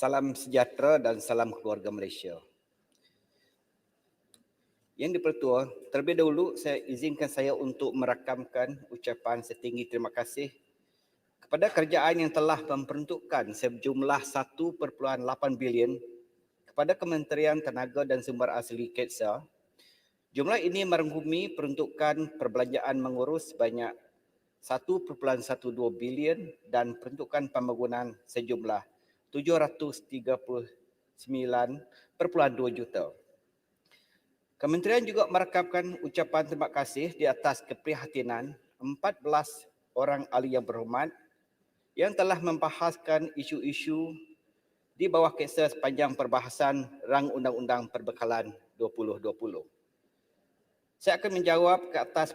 Salam sejahtera dan salam keluarga Malaysia. Yang di-Pertua, terlebih dahulu izinkan saya untuk merakamkan ucapan setinggi terima kasih kepada kerajaan yang telah memperuntukkan sejumlah 1.8 bilion kepada Kementerian Tenaga dan Sumber Asli KETSA. Jumlah ini merangkumi peruntukan perbelanjaan mengurus sebanyak 1.12 bilion dan peruntukan pembangunan sejumlah 739.2 juta. Kementerian juga merakapkan ucapan terima kasih di atas keprihatinan 14 orang ahli yang berhormat yang telah membahaskan isu-isu di bawah KETSA sepanjang perbahasan Rang Undang-Undang Perbekalan 2020. Saya akan menjawab ke atas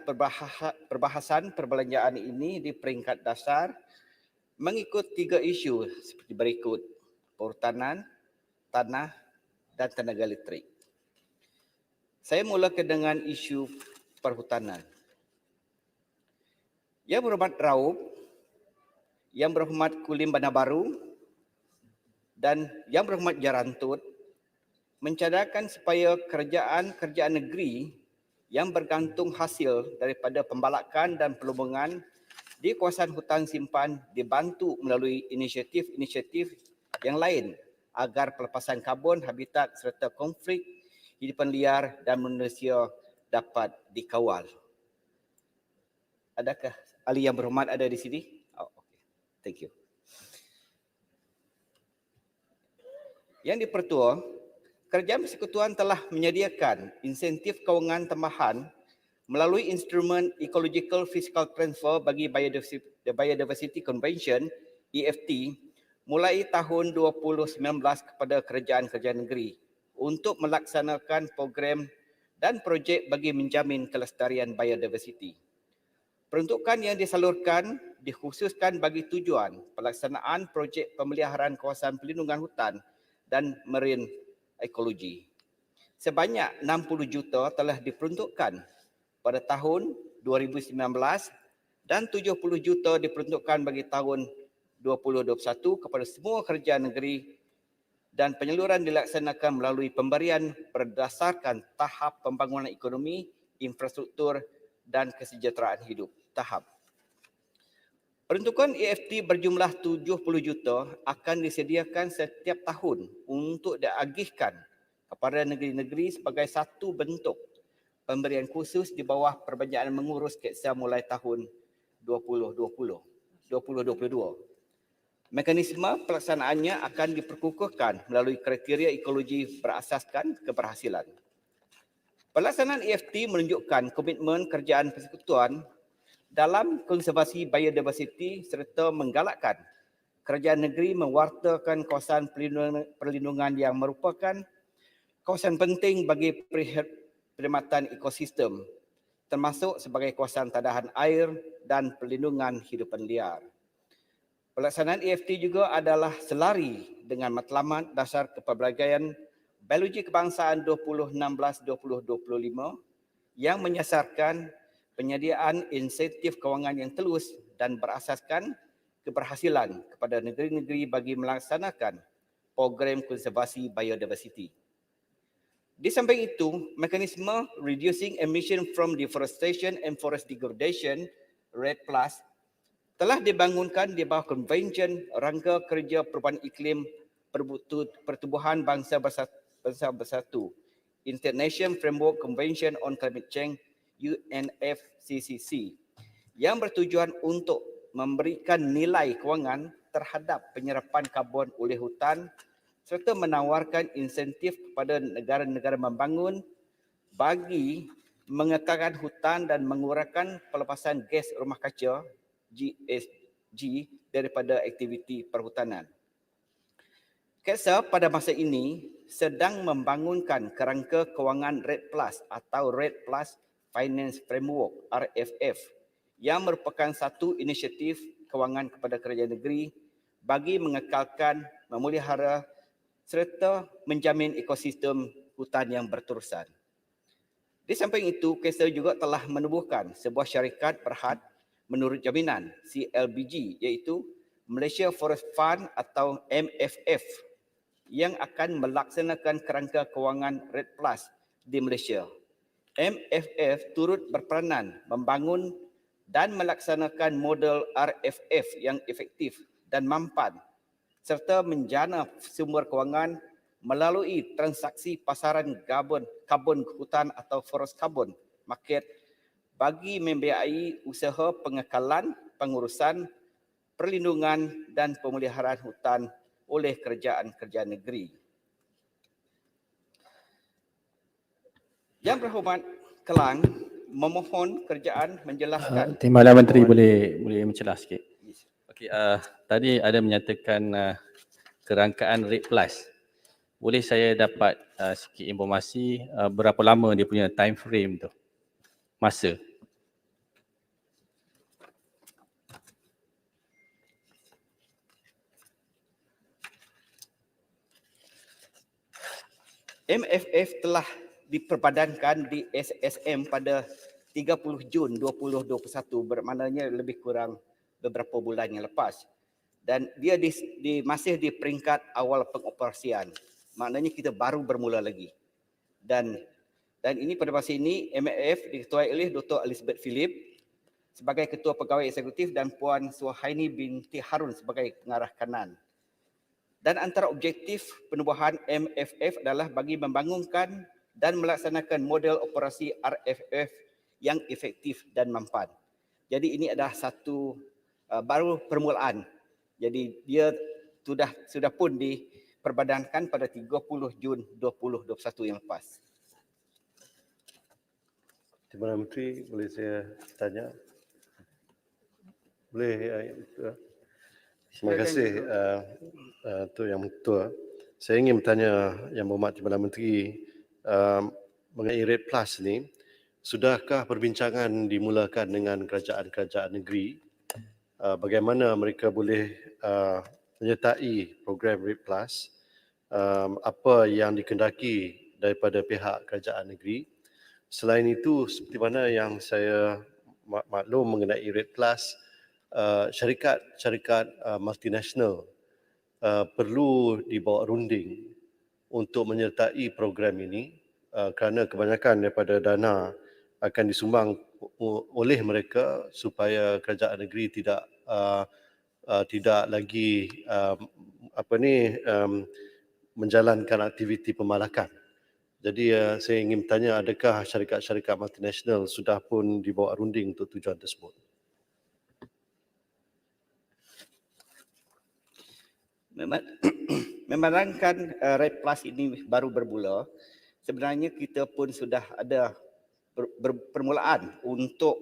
perbahasan perbelanjaan ini di peringkat dasar mengikut 3 isu seperti berikut: perhutanan, tanah dan tenaga elektrik. Saya mulakan dengan isu perhutanan. Yang berhormat Raub, Yang berhormat Kulim Bandar Baru dan Yang berhormat Jarantut mencadangkan supaya kerajaan negeri yang bergantung hasil daripada pembalakan dan pelubungan di kawasan hutan simpan dibantu melalui inisiatif yang lain agar pelepasan karbon, habitat serta konflik hidupan liar dan manusia dapat dikawal. Adakah ahli yang berhormat ada di sini? Oh, okay. Thank you. Yang di-Pertua, Kerajaan Persekutuan telah menyediakan insentif kewangan tambahan melalui instrumen Ecological Fiscal Transfer bagi Biodiversity Convention EFT mulai tahun 2019 kepada kerajaan-kerajaan negeri untuk melaksanakan program dan projek bagi menjamin kelestarian biodiversiti. Peruntukan yang disalurkan dikhususkan bagi tujuan pelaksanaan projek pemeliharaan kawasan pelindungan hutan dan marine ekologi. Sebanyak 60 juta telah diperuntukkan pada tahun 2019 dan 70 juta diperuntukkan bagi tahun 2021 kepada semua kerajaan negeri dan penyaluran dilaksanakan melalui pemberian berdasarkan tahap pembangunan ekonomi, infrastruktur dan kesejahteraan hidup tahap. Peruntukan EFT berjumlah 70 juta akan disediakan setiap tahun untuk diagihkan kepada negeri-negeri sebagai satu bentuk pemberian khusus di bawah perbelanjaan mengurus KETSA mulai tahun 2022. Mekanisme pelaksanaannya akan diperkukuhkan melalui kriteria ekologi berasaskan keberhasilan. Pelaksanaan EFT menunjukkan komitmen kerajaan persekutuan dalam konservasi biodiversiti serta menggalakkan kerajaan negeri mewartakan kawasan perlindungan yang merupakan kawasan penting bagi perkhidmatan ekosistem, termasuk sebagai kawasan tadahan air dan perlindungan hidupan liar. Pelaksanaan EFT juga adalah selari dengan matlamat dasar kepelbagaian biologi kebangsaan 2016-2025 yang menyasarkan penyediaan insentif kewangan yang telus dan berasaskan keberhasilan kepada negeri-negeri bagi melaksanakan program konservasi biodiversiti. Di samping itu, mekanisme Reducing Emission from Deforestation and Forest Degradation REDD+ telah dibangunkan di bawah Konvensyen Rangka Kerja Perubahan Iklim Pertubuhan Bangsa Bersatu, International Framework Convention on Climate Change UNFCCC, yang bertujuan untuk memberikan nilai kewangan terhadap penyerapan karbon oleh hutan serta menawarkan insentif kepada negara-negara membangun bagi mengekalkan hutan dan mengurangkan pelepasan gas rumah kaca GHG daripada aktiviti perhutanan. KETSA pada masa ini sedang membangunkan kerangka kewangan REDD+ atau REDD+ Finance Framework RFF yang merupakan satu inisiatif kewangan kepada kerajaan negeri bagi mengekalkan, memelihara serta menjamin ekosistem hutan yang berterusan. Di samping itu, KETSA juga telah menubuhkan sebuah syarikat berhad menurut jaminan CLBG iaitu Malaysia Forest Fund atau MFF yang akan melaksanakan kerangka kewangan RED Plus di Malaysia. MFF turut berperanan membangun dan melaksanakan model RFF yang efektif dan mampan serta menjana sumber kewangan melalui transaksi pasaran karbon hutan atau forest carbon market bagi membiayai usaha pengekalan, pengurusan, perlindungan dan pemeliharaan hutan oleh kerajaan-kerajaan negeri. Yang berhormat Kelang memohon kerajaan menjelaskan. Timbalan Menteri boleh mencelah sikit. Okey, tadi ada menyatakan kerangkaan RED Plus. Boleh saya dapat sikit informasi berapa lama dia punya time frame tu? Masa. MFF telah diperbadankan di SSM pada 30 Jun 2021, bermaknanya lebih kurang beberapa bulan yang lepas. Dan dia masih di peringkat awal pengoperasian. Maknanya kita baru bermula lagi. Dan ini pada masa ini MFF diketuai oleh Dr. Elizabeth Philip sebagai Ketua Pegawai Eksekutif dan Puan Suhaini binti Harun sebagai pengarah kanan. Dan antara objektif penubuhan MFF adalah bagi membangunkan dan melaksanakan model operasi RFF yang efektif dan mampan. Jadi ini adalah satu baru permulaan. Jadi dia sudah pun diperbadankan pada 30 Jun 2021 yang lepas. Timbalan Menteri, boleh saya tanya? Boleh. Terima kasih Tuan Yang Ketua. Saya ingin bertanya Yang Berhormat Timbalan Menteri mengenai RED Plus ni, sudahkah perbincangan dimulakan dengan kerajaan-kerajaan negeri bagaimana mereka boleh menyertai program RED Plus, apa yang dikendaki daripada pihak kerajaan negeri. Selain itu, seperti mana yang saya maklum mengenai RED Plus, syarikat-syarikat multinasional perlu dibawa runding untuk menyertai program ini kerana kebanyakan daripada dana akan disumbang oleh mereka supaya kerajaan negeri tidak lagi menjalankan aktiviti pemalakan. Jadi saya ingin bertanya, adakah syarikat-syarikat multinasional sudah pun dibawa runding untuk tujuan tersebut? Memandangkan RED Plus ini baru bermula, sebenarnya kita pun sudah ada permulaan untuk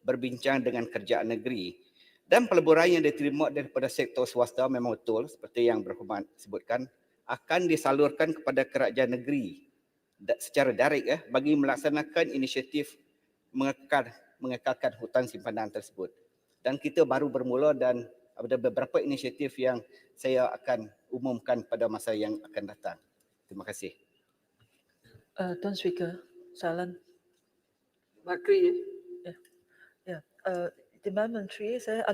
berbincang dengan kerajaan negeri. Dan peleburan yang diterima daripada sektor swasta memang betul, seperti yang berhormat sebutkan, akan disalurkan kepada kerajaan negeri secara direct bagi melaksanakan inisiatif mengekalkan hutan simpanan tersebut. Dan kita baru bermula dan ada beberapa inisiatif yang saya akan umumkan pada masa yang akan datang. Terima kasih. Tuan Speaker, soalan. Menteri. Timbalan Menteri, saya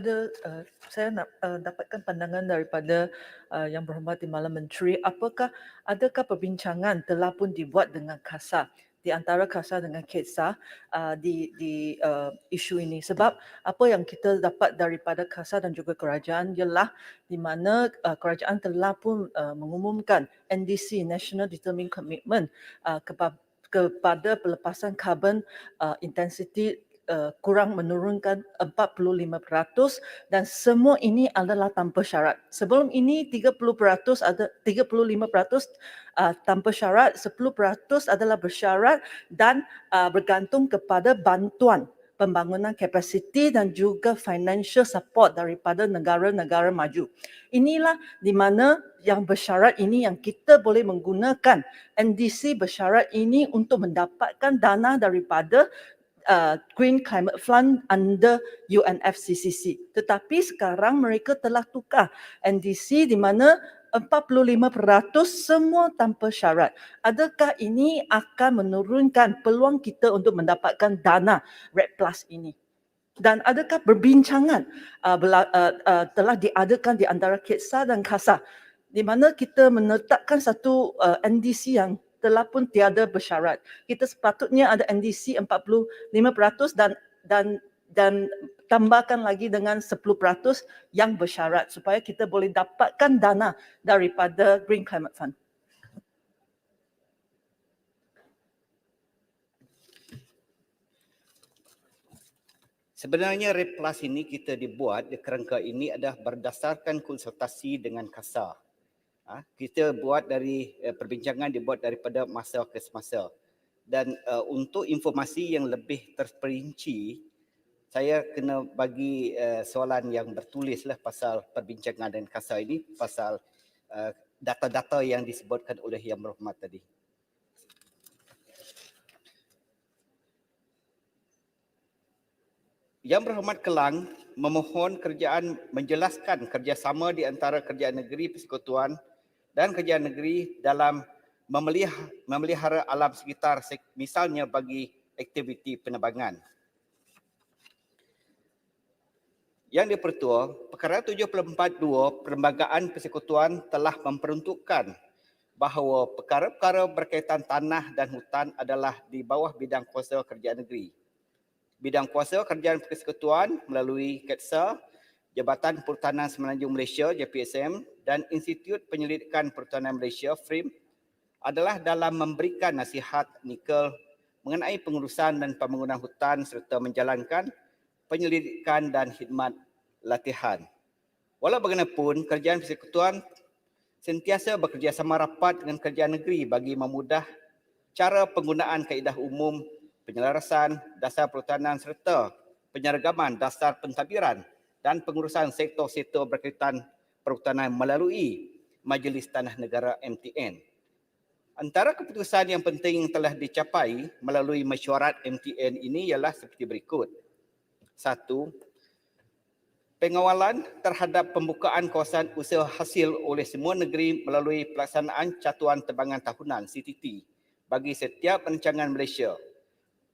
nak dapatkan pandangan daripada Yang Berhormat Timbalan Menteri, adakah perbincangan telah pun dibuat dengan KASA, di antara KASA dengan KEDSA di isu ini? Sebab apa yang kita dapat daripada KASA dan juga kerajaan ialah di mana kerajaan telah pun mengumumkan NDC, National Determined Commitment, kepada pelepasan karbon intensity kurang menurunkan 45% dan semua ini adalah tanpa syarat. Sebelum ini 30% ada 35% tanpa syarat, 10% adalah bersyarat dan bergantung kepada bantuan pembangunan kapasiti dan juga financial support daripada negara-negara maju. Inilah di mana yang bersyarat ini yang kita boleh menggunakan NDC bersyarat ini untuk mendapatkan dana daripada Green Climate Fund under UNFCCC. Tetapi sekarang mereka telah tukar NDC di mana 45% semua tanpa syarat. Adakah ini akan menurunkan peluang kita untuk mendapatkan dana RED Plus ini? Dan adakah perbincangan telah diadakan di antara KEDSA dan KASA di mana kita menetapkan satu NDC yang telah pun tiada bersyarat. Kita sepatutnya ada NDC 45% dan tambahkan lagi dengan 10% yang bersyarat supaya kita boleh dapatkan dana daripada Green Climate Fund. Sebenarnya REDD Plus ini kita dibuat, kerangka ini adalah berdasarkan konsultasi dengan KASA. Kita buat dari perbincangan dibuat daripada masa ke semasa. Dan untuk informasi yang lebih terperinci, saya kena bagi soalan yang bertulislah pasal perbincangan dengan KASA ini, pasal data-data yang disebutkan oleh Yang Berhormat tadi. Yang Berhormat Kelang memohon kerajaan menjelaskan kerjasama di antara kerajaan negeri persekutuan dan kerajaan negeri dalam memelihara alam sekitar, misalnya bagi aktiviti penerbangan. Yang dipertua, Perkara 742 Perlembagaan Persekutuan telah memperuntukkan bahawa perkara-perkara berkaitan tanah dan hutan adalah di bawah bidang kuasa kerajaan negeri. Bidang kuasa kerajaan persekutuan melalui KETSA, Jabatan Perhutanan Semenanjung Malaysia JPSM dan Institut Penyelidikan Perhutanan Malaysia FRIM adalah dalam memberikan nasihat nikel mengenai pengurusan dan pembangunan hutan serta menjalankan penyelidikan dan khidmat latihan. Walau bagaimanapun, kerajaan persekutuan sentiasa bekerjasama rapat dengan kerajaan negeri bagi memudah cara penggunaan kaedah umum, penyelarasan dasar perhutanan serta penyeragaman dasar pentadbiran dan pengurusan sektor-sektor berkaitan perhutanan melalui Majlis Tanah Negara MTN. Antara keputusan yang penting yang telah dicapai melalui mesyuarat MTN ini ialah seperti berikut. 1. Pengawalan terhadap pembukaan kawasan usaha hasil oleh semua negeri melalui pelaksanaan Catuan Tebangan Tahunan CTT bagi setiap rancangan Malaysia.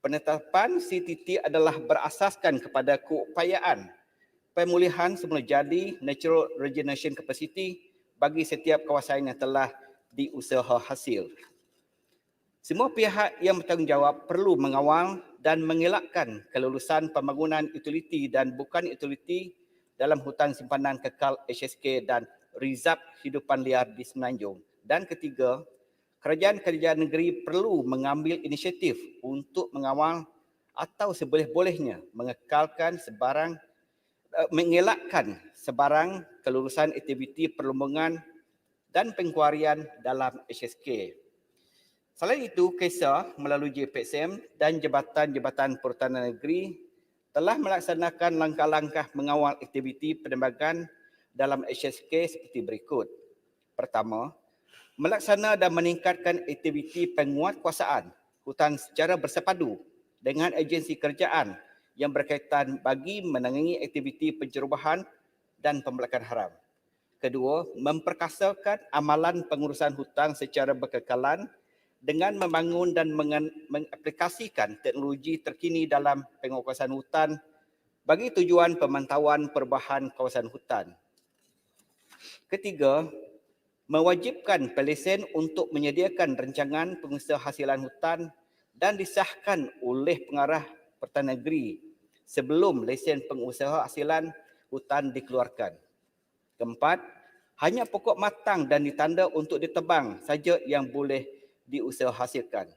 Penetapan CTT adalah berasaskan kepada keupayaan pemulihan semula jadi natural regeneration capacity bagi setiap kawasan yang telah diusaha hasil. Semua pihak yang bertanggungjawab perlu mengawal dan mengelakkan kelulusan pembangunan utiliti dan bukan utiliti dalam hutan simpanan kekal HSK dan Rizab Hidupan Liar di Semenanjung. Dan ketiga, kerajaan-kerajaan negeri perlu mengambil inisiatif untuk mengawal atau seboleh-bolehnya mengelakkan sebarang kelulusan aktiviti perlumbungan dan penguarian dalam HSK. Selain itu, KESA melalui JPSM dan Jabatan-Jabatan Perhutanan Negeri telah melaksanakan langkah-langkah mengawal aktiviti penerbangan dalam HSK seperti berikut. Pertama, melaksana dan meningkatkan aktiviti penguatkuasaan hutan secara bersepadu dengan agensi kerajaan yang berkaitan bagi menangani aktiviti pencerobohan dan pembelakan haram. Kedua, memperkasakan amalan pengurusan hutan secara berkekalan dengan membangun dan mengaplikasikan teknologi terkini dalam penguasaan hutan bagi tujuan pemantauan perubahan kawasan hutan. Ketiga, mewajibkan pelesen untuk menyediakan rancangan pengusaha-hasilan hutan dan disahkan oleh pengarah Pertanian Negeri sebelum lesen pengusaha-hasilan hutan dikeluarkan. Keempat, hanya pokok matang dan ditanda untuk ditebang saja yang boleh diusahahasilkan.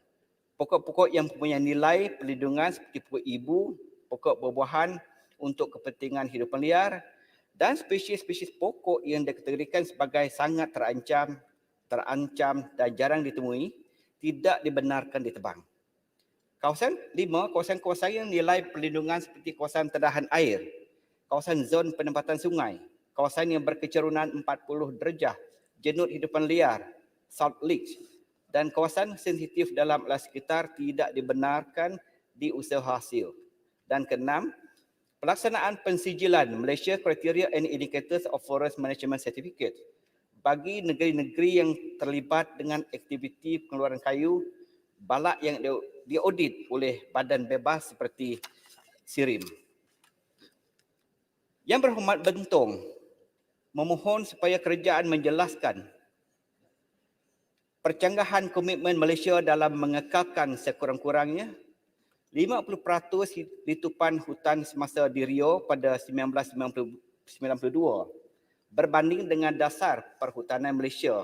Pokok-pokok yang mempunyai nilai perlindungan seperti pokok ibu, pokok buah-buahan untuk kepentingan hidupan liar, dan spesies-spesies pokok yang dikategorikan sebagai sangat terancam dan jarang ditemui, tidak dibenarkan ditebang. Kawasan 5, kawasan-kawasan yang nilai perlindungan seperti kawasan terdahan air, kawasan zon penempatan sungai, kawasan yang berkecerunan 40 derajah, jenut hidupan liar, salt licks, dan kawasan sensitif dalam alam sekitar tidak dibenarkan diusaha hasil. Dan keenam, pelaksanaan pensijilan Malaysia Criteria and Indicators of Forest Management Certificate bagi negeri-negeri yang terlibat dengan aktiviti pengeluaran kayu balak yang diaudit oleh badan bebas seperti SIRIM. Yang Berhormat Bentong memohon supaya kerajaan menjelaskan percanggahan komitmen Malaysia dalam mengekalkan sekurang-kurangnya 50% litupan hutan semasa di Rio pada 1992 berbanding dengan dasar perhutanan Malaysia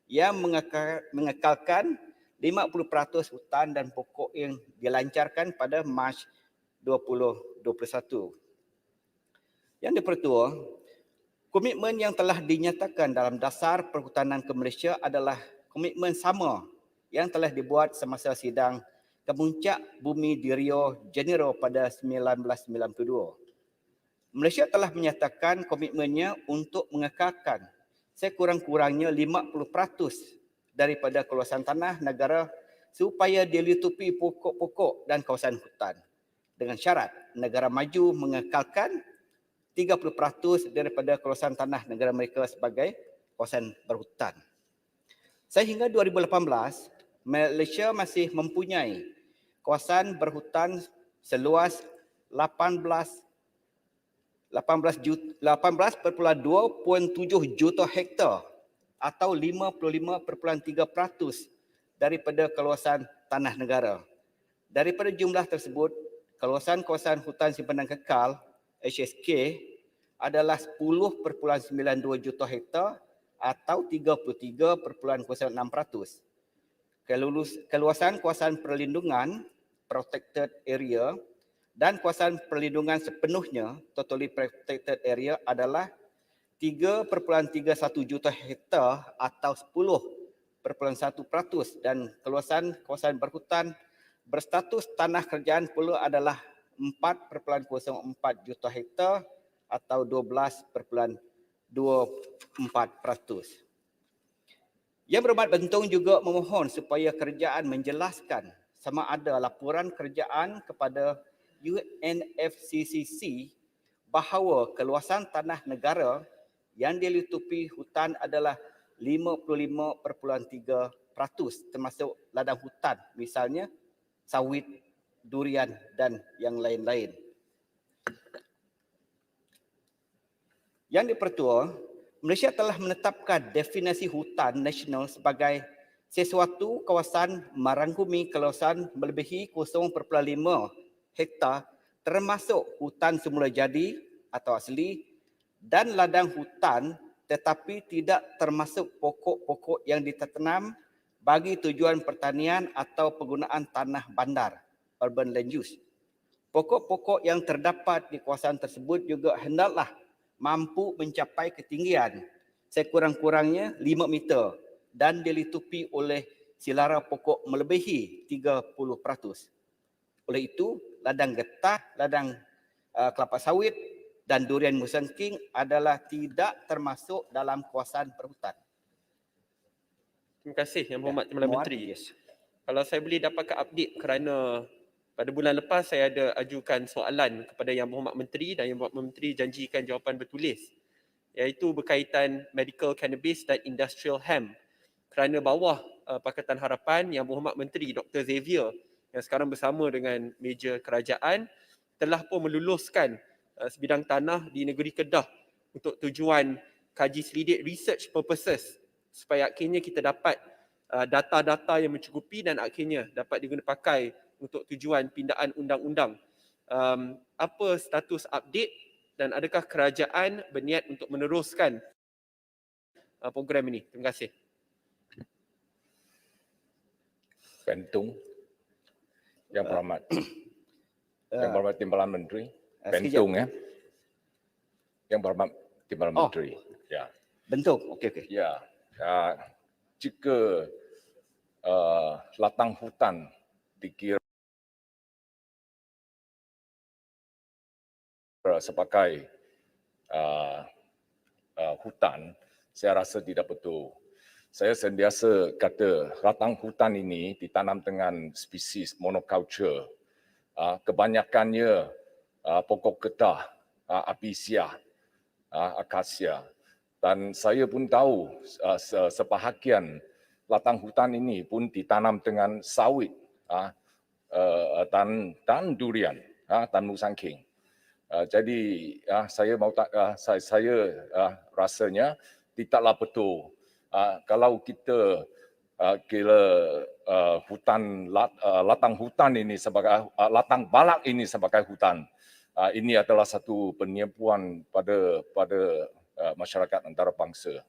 yang mengekalkan 50% hutan dan pokok yang dilancarkan pada Mac 2021. Yang dipertua, komitmen yang telah dinyatakan dalam dasar perhutanan ke Malaysia adalah komitmen sama yang telah dibuat semasa sidang Kemuncak Bumi di Rio Janeiro pada 1992. Malaysia telah menyatakan komitmennya untuk mengekalkan sekurang-kurangnya 50% daripada kawasan tanah negara supaya dilitupi pokok-pokok dan kawasan hutan. Dengan syarat negara maju mengekalkan 30% daripada kawasan tanah negara mereka sebagai kawasan berhutan. Sehingga 2018, Malaysia masih mempunyai kawasan berhutan seluas 18.27 juta hektar atau 55.3% daripada kawasan tanah negara. Daripada jumlah tersebut, kawasan-kawasan hutan simpanan kekal HSK adalah 10.92 juta hektar atau 33.06%. Keluasan kawasan perlindungan protected area dan kawasan perlindungan sepenuhnya totally protected area adalah 3.31 juta hektar atau 10.1% dan kawasan berhutan berstatus tanah kerajaan pula adalah 4.04 juta hektar atau 12.24%. Yang Berhormat Bentong juga memohon supaya kerajaan menjelaskan sama ada laporan kerajaan kepada UNFCCC bahawa keluasan tanah negara yang dilitupi hutan adalah 55.3% termasuk ladang hutan, misalnya sawit, durian dan yang lain-lain. Yang dipertua, Malaysia telah menetapkan definisi hutan nasional sebagai sesuatu kawasan merangkumi kawasan melebihi 0.5 hektar termasuk hutan semula jadi atau asli dan ladang hutan tetapi tidak termasuk pokok-pokok yang ditanam bagi tujuan pertanian atau penggunaan tanah bandar, urban land use. Pokok-pokok yang terdapat di kawasan tersebut juga hendaklah mampu mencapai ketinggian sekurang-kurangnya 5 meter dan dilitupi oleh silara pokok melebihi 30%. Oleh itu, ladang getah, ladang kelapa sawit dan durian musangking adalah tidak termasuk dalam kawasan perhutan. Terima kasih Yang Berhormat Timbalan Menteri. Yes. Kalau saya boleh dapatkan update kerana pada bulan lepas saya ada ajukan soalan kepada Yang Berhormat Menteri dan Yang Berhormat Menteri janjikan jawapan bertulis, iaitu berkaitan medical cannabis dan industrial hemp. Kerana bawah Pakatan Harapan, Yang Berhormat Menteri Dr. Xavier yang sekarang bersama dengan meja kerajaan telah pun meluluskan sebidang tanah di negeri Kedah untuk tujuan kaji selidik research purposes supaya akhirnya kita dapat data-data yang mencukupi dan akhirnya dapat digunakan pakai untuk tujuan pindaan undang-undang. Apa status update dan adakah kerajaan berniat untuk meneruskan program ini? Terima kasih. Bentong. Yang Berhormat. Yang Berhormat Timbalan Menteri. Bentong ya. Yang Berhormat Timbalan Menteri. Ya. Bentuk. Okey. Ya. Jika latang hutan dikira sebagai hutan, saya rasa tidak betul. Saya sentiasa kata latang hutan ini ditanam dengan spesies monoculture. Kebanyakannya pokok getah, apisia, akasia. Dan saya pun tahu sebahagian latang hutan ini pun ditanam dengan sawit dan durian, dan musangking. Jadi saya rasanya tidaklah betul kalau kita kira latang hutan ini sebagai latang balak ini sebagai hutan. Ini adalah satu penipuan pada masyarakat antarabangsa.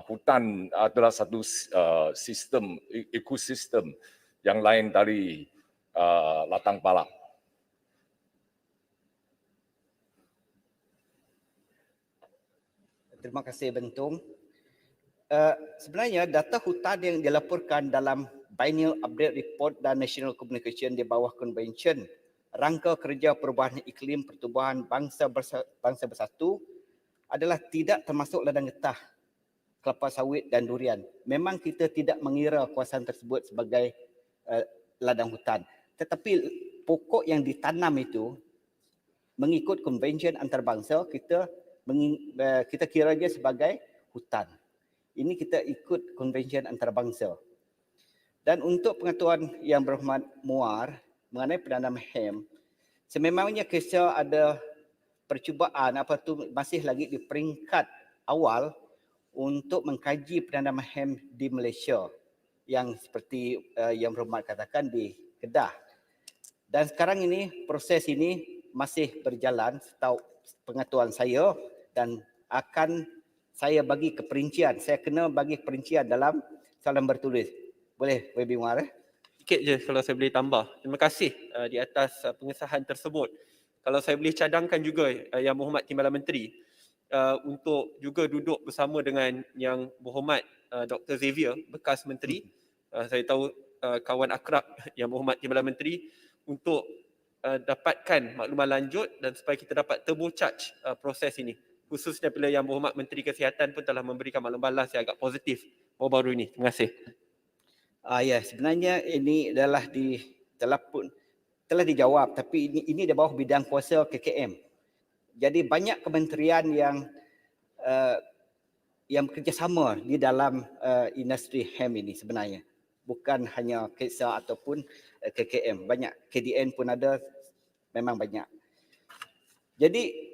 Hutan adalah satu sistem ekosistem yang lain dari latang balak. Terima kasih Bentong. Sebenarnya data hutan yang dilaporkan dalam Biennial Update Report dan National Communication di bawah Convention Rangka Kerja Perubahan Iklim Pertubuhan Bangsa Bersatu adalah tidak termasuk ladang getah, kelapa sawit dan durian. Memang kita tidak mengira kawasan tersebut sebagai ladang hutan. Tetapi pokok yang ditanam itu mengikut konvensyen antarabangsa kita kira dia sebagai hutan. Ini kita ikut konvensyen antarabangsa. Dan untuk pengetahuan Yang Berhormat Muar mengenai penanam hemp, sememangnya kisah ada percubaan masih lagi di peringkat awal untuk mengkaji penanaman hemp di Malaysia yang seperti Yang Berhormat katakan di Kedah. Dan sekarang ini proses ini masih berjalan setahu pengetahuan saya dan akan saya bagi keperincian. Saya kena bagi keperincian dalam soalan bertulis. Boleh WB Muar? Sikit je kalau saya boleh tambah. Terima kasih di atas pengesahan tersebut. Kalau saya boleh cadangkan juga Yang Berhormat Timbalan Menteri untuk juga duduk bersama dengan Yang Berhormat Dr. Xavier, bekas Menteri. Saya tahu kawan akrab Yang Berhormat Timbalan Menteri untuk dapatkan makluman lanjut dan supaya kita dapat turbocharge proses ini. Khususnya bila Yang Berhormat Menteri Kesihatan pun telah memberikan makluman balas yang agak positif baru-baru ini. Terima kasih. Ya, sebenarnya ini adalah telah dijawab, tapi ini di bawah bidang kuasa KKM. Jadi banyak kementerian yang bekerjasama di dalam industri hemp ini sebenarnya. Bukan hanya KESA ataupun KKM. Banyak, KDN pun ada, memang banyak. Jadi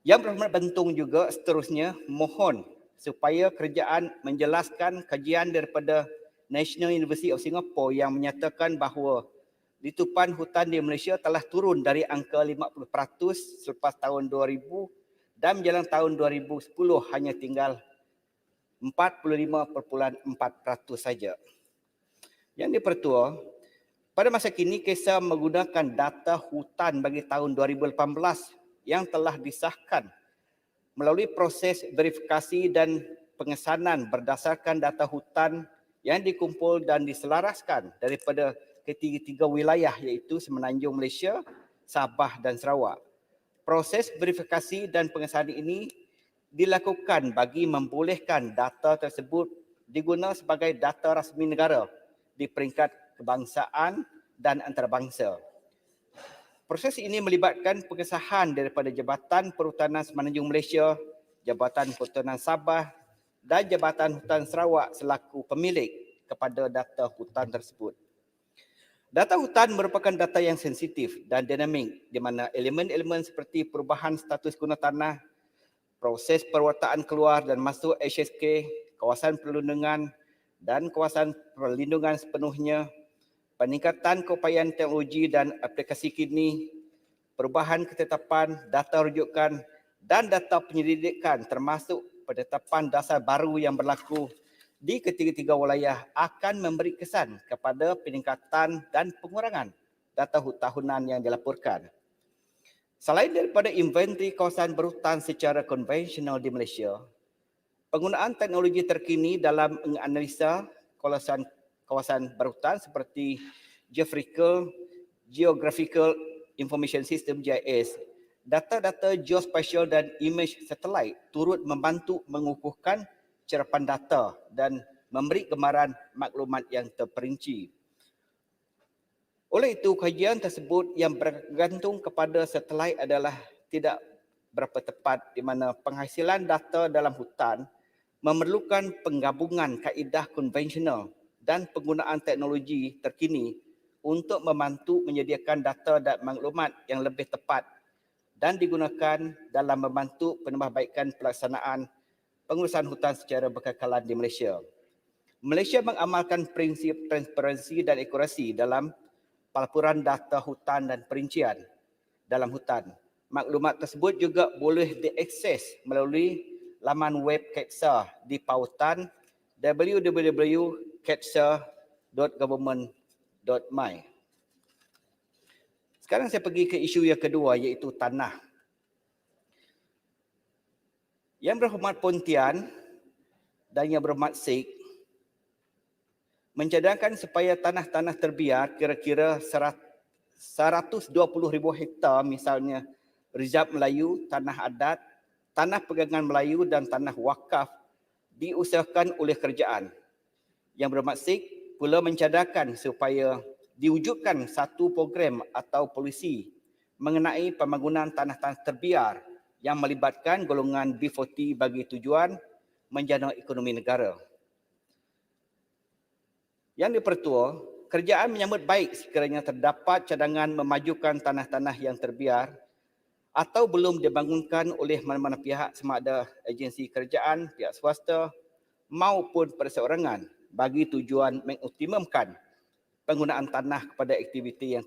Yang Berhormat Bentong juga seterusnya mohon supaya kerajaan menjelaskan kajian daripada National University of Singapore yang menyatakan bahawa litupan hutan di Malaysia telah turun dari angka 50% selepas tahun 2000 dan menjelang tahun 2010 hanya tinggal 45.4% saja. Yang dipertua, pada masa kini KESA menggunakan data hutan bagi tahun 2018 yang telah disahkan melalui proses verifikasi dan pengesanan berdasarkan data hutan yang dikumpul dan diselaraskan daripada ketiga-tiga wilayah iaitu Semenanjung Malaysia, Sabah dan Sarawak. Proses verifikasi dan pengesanan ini dilakukan bagi membolehkan data tersebut diguna sebagai data rasmi negara di peringkat kebangsaan dan antarabangsa. Proses ini melibatkan pengesahan daripada Jabatan Perhutanan Semenanjung Malaysia, Jabatan Perhutanan Sabah dan Jabatan Hutan Sarawak selaku pemilik kepada data hutan tersebut. Data hutan merupakan data yang sensitif dan dinamik di mana elemen-elemen seperti perubahan status guna tanah, proses perwataan keluar dan masuk HSK, kawasan perlindungan dan kawasan perlindungan sepenuhnya, peningkatan keupayaan teknologi dan aplikasi kini, perubahan ketetapan, data rujukan dan data penyelidikan termasuk penetapan dasar baru yang berlaku di ketiga-tiga wilayah akan memberi kesan kepada peningkatan dan pengurangan data tahunan yang dilaporkan. Selain daripada inventari kawasan berhutan secara konvensional di Malaysia, penggunaan teknologi terkini dalam menganalisa kawasan berhutan seperti Geographical Information System GIS, data-data geospatial dan image satelit turut membantu mengukuhkan cerapan data dan memberi gambaran maklumat yang terperinci. Oleh itu, kajian tersebut yang bergantung kepada satelit adalah tidak berapa tepat di mana penghasilan data dalam hutan memerlukan penggabungan kaedah konvensional dan penggunaan teknologi terkini untuk membantu menyediakan data dan maklumat yang lebih tepat dan digunakan dalam membantu penambahbaikan pelaksanaan pengurusan hutan secara berkekalan di Malaysia. Malaysia mengamalkan prinsip transparansi dan akurasi dalam pelaporan data hutan dan perincian dalam hutan. Maklumat tersebut juga boleh diakses melalui laman web KEDSA di pautan www.kedsa.government.my. Sekarang saya pergi ke isu yang kedua, iaitu tanah. Yang berhormat Pontian dan Yang Berhormat Sheikh mencadangkan supaya tanah-tanah terbiar kira-kira 120,000 hektar, misalnya Rizab Melayu, tanah adat, tanah pegangan Melayu dan tanah wakaf diusahakan oleh kerajaan. Yang Berhormat Sheikh pula mencadangkan supaya diwujudkan satu program atau polisi mengenai pembangunan tanah-tanah terbiar yang melibatkan golongan B40 bagi tujuan menjana ekonomi negara. Yang dipertua, kerajaan menyambut baik sekiranya terdapat cadangan memajukan tanah-tanah yang terbiar atau belum dibangunkan oleh mana-mana pihak sama ada agensi kerajaan, pihak swasta maupun perseorangan bagi tujuan mengoptimumkan penggunaan tanah kepada aktiviti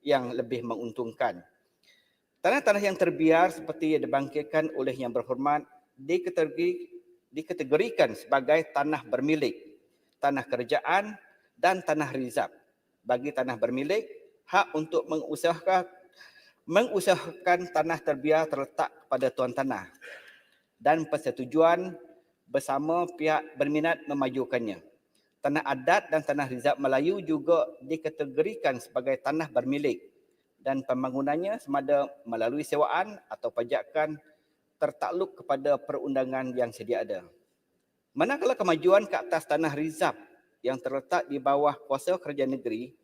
yang lebih menguntungkan. Tanah-tanah yang terbiar seperti yang dibangkitkan oleh Yang Berhormat dikategorikan sebagai tanah bermilik, tanah kerajaan dan tanah rizab. Bagi tanah bermilik, hak untuk mengusahakan tanah terbiar terletak pada tuan tanah dan persetujuan bersama pihak berminat memajukannya. Tanah adat dan tanah rizab Melayu juga dikategorikan sebagai tanah bermilik dan pembangunannya semada melalui sewaan atau pajakan tertakluk kepada perundangan yang sedia ada. Manakala kemajuan ke atas tanah rizab yang terletak di bawah kuasa kerajaan negeri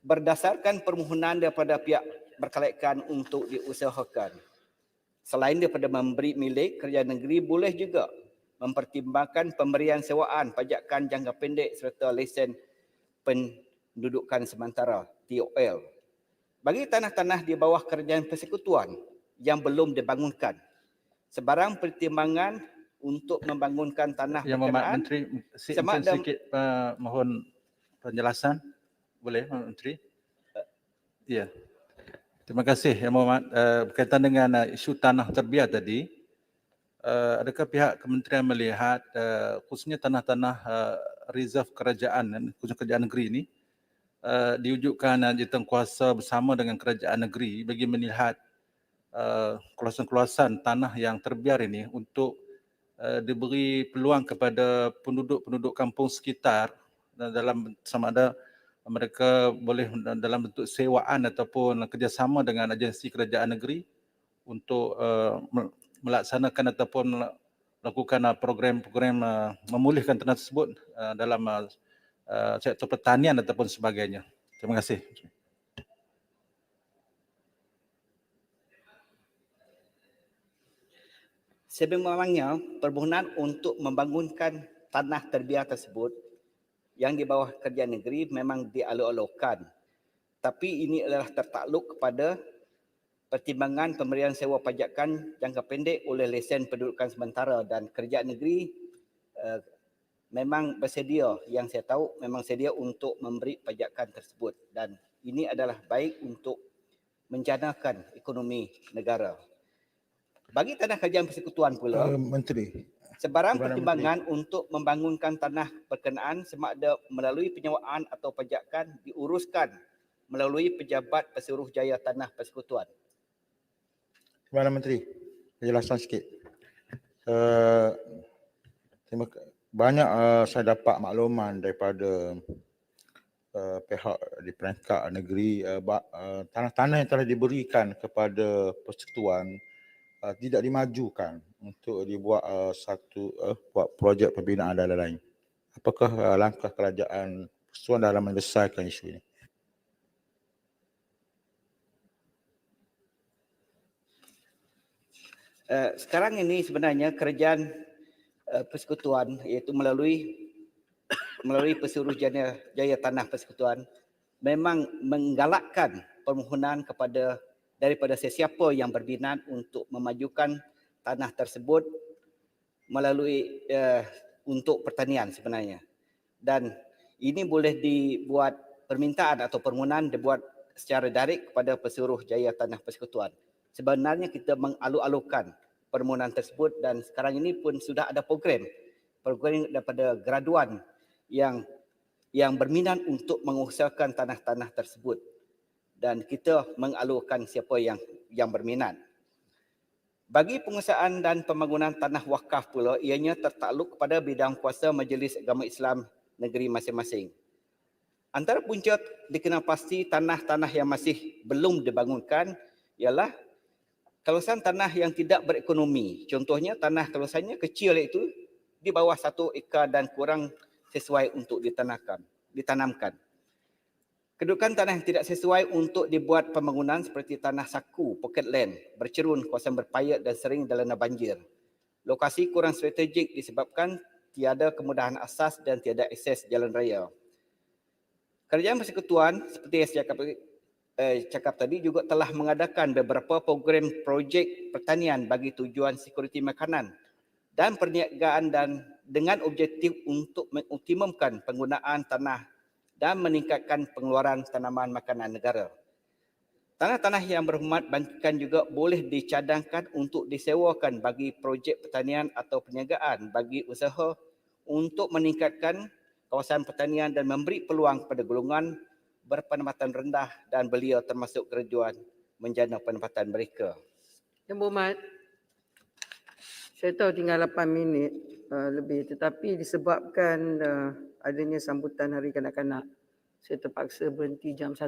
berdasarkan permohonan daripada pihak berkaitan untuk diusahakan. Selain daripada memberi milik, kerajaan negeri boleh juga mempertimbangkan pemberian sewaan, pajakan jangka pendek serta lesen pendudukan sementara TOL bagi tanah-tanah di bawah kerajaan persekutuan yang belum dibangunkan. Sebarang pertimbangan untuk membangunkan tanah Yang Berhormat berkenaan Menteri, sama ada sedikit mohon penjelasan. Boleh, Menteri? Ya. Terima kasih Yang Berhormat. Berkaitan dengan isu tanah terbiar tadi, adakah pihak kementerian melihat khususnya tanah-tanah reserve kerajaan, khususnya kerajaan negeri ini, diwujudkan jawatan bersama dengan kerajaan negeri bagi melihat kawasan-kawasan tanah yang terbiar ini untuk diberi peluang kepada penduduk-penduduk kampung sekitar dalam sama ada mereka boleh dalam bentuk sewaan ataupun kerjasama dengan agensi kerajaan negeri untuk melaksanakan ataupun melakukan program-program memulihkan tanah tersebut dalam sektor pertanian ataupun sebagainya. Terima kasih. Sebenarnya permohonan untuk membangunkan tanah terbiar tersebut yang di bawah kerajaan negeri memang dialok-alokkan. Tapi ini adalah tertakluk kepada pertimbangan pemberian sewa pajakan jangka pendek oleh lesen pendudukan sementara dan kerajaan negeri memang bersedia, yang saya tahu memang sedia untuk memberi pajakan tersebut dan ini adalah baik untuk menjanakan ekonomi negara. Bagi tanah kerajaan persekutuan pula, Menteri, sebarang Perdana pertimbangan untuk membangunkan tanah berkenaan sama ada melalui penyewaan atau pajakan diuruskan melalui pejabat Pesuruhjaya Tanah Persekutuan. Perdana Menteri, penjelasan sikit. Banyak saya dapat makluman daripada pihak di peringkat negeri, tanah-tanah yang telah diberikan kepada persekutuan tidak dimajukan untuk dibuat buat projek pembinaan dan lain-lain. Apakah langkah kerajaan persekutuan dalam menyelesaikan isu ini? Sekarang ini sebenarnya kerajaan persekutuan iaitu melalui Pesuruhjaya Tanah Persekutuan memang menggalakkan permohonan kepada daripada sesiapa yang berminat untuk memajukan tanah tersebut melalui untuk pertanian sebenarnya. Dan ini boleh dibuat permintaan atau permohonan dibuat secara direct kepada Pesuruh Jaya Tanah Persekutuan. Sebenarnya kita mengalu-alukan permohonan tersebut dan sekarang ini pun sudah ada program daripada graduan yang berminat untuk mengusahakan tanah-tanah tersebut. Dan kita mengalukan siapa yang berminat. Bagi penguasaan dan pembangunan tanah wakaf pula, ianya tertakluk kepada bidang kuasa Majlis Agama Islam negeri masing-masing. Antara punca dikenal pasti tanah-tanah yang masih belum dibangunkan ialah kawasan tanah yang tidak berekonomi. Contohnya tanah kawasannya kecil iaitu di bawah 1 ekar dan kurang sesuai untuk ditanamkan. Kedudukan tanah yang tidak sesuai untuk dibuat pembangunan seperti tanah saku, pocket land, bercerun, kawasan berpayat dan sering dilanda banjir. Lokasi kurang strategik disebabkan tiada kemudahan asas dan tiada akses jalan raya. Kerajaan Persekutuan seperti yang saya cakap tadi juga telah mengadakan beberapa program projek pertanian bagi tujuan sekuriti makanan dan perniagaan dan dengan objektif untuk mengoptimumkan penggunaan tanah dan meningkatkan pengeluaran tanaman makanan negara. Tanah-tanah yang berhormat bahkan juga boleh dicadangkan untuk disewakan bagi projek pertanian atau perniagaan bagi usaha untuk meningkatkan kawasan pertanian dan memberi peluang kepada golongan berpendapatan rendah dan belia termasuk kerajaan menjana pendapatan mereka. Yang Berhormat, saya tahu tinggal 8 minit lebih, tetapi disebabkan adanya sambutan Hari Kanak-Kanak, saya terpaksa berhenti jam 1.